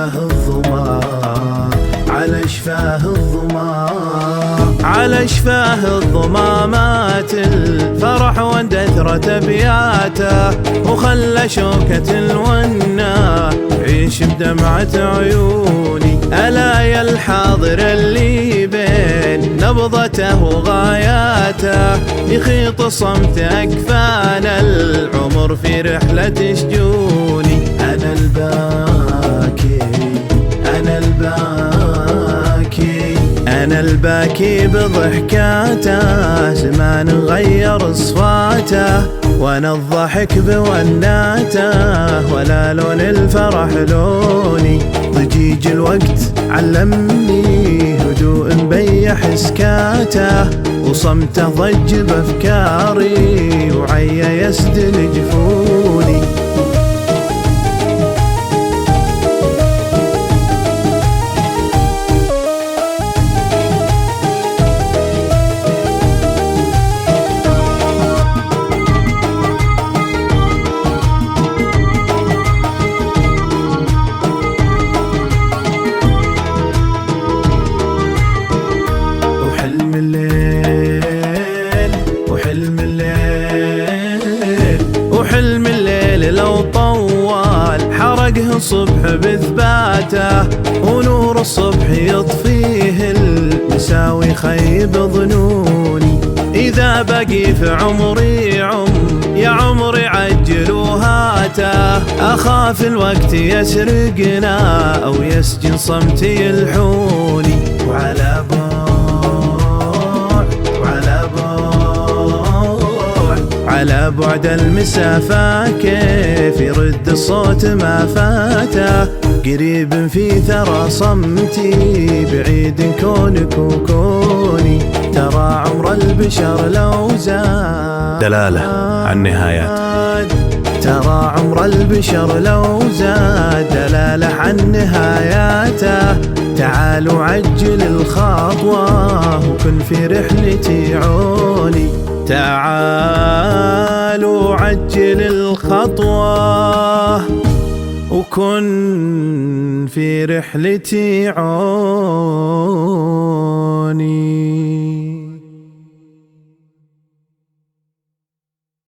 شفاه الظما على شفاه الظما على شفاه الظما مات الفرح واندثرت ابياته وخلى شوكة الونا عيش بدمعة عيوني. ألا يا الحاضر اللي بين نبضته وغاياته يخيط صمت أكفان العمر في رحلة شجوني. أنا الباكي أنا الباكي أنا الباكي بضحكاته زمان غير صفاته وانا الضحك بوناته ولا لون الفرح لوني. ضجيج الوقت علمني هدوء مبيح سكاته وصمته ضج بافكاري وعيا يسدل جفوني. وحلم الليل لو طوال حرقه الصبح بثباته ونور الصبح يطفيه المساوي خيب ظنوني. إذا بقي في عمري يا عمري عجلوا هاته أخاف الوقت يسرقنا أو يسجن صمتي يلحوني. وعلى على بعد المسافة كيف يرد الصوت ما فاته قريب في ثرى صمتي بعيد كونك وكوني. ترى عمر البشر لو زاد دلالة عن نهايات. ترى عمر البشر لو زاد دلالة عن نهاياته. تعالوا عجل الخطوة وكن في رحلتي عوني. تعالوا عجل الخطوة وكن في رحلتي عوني.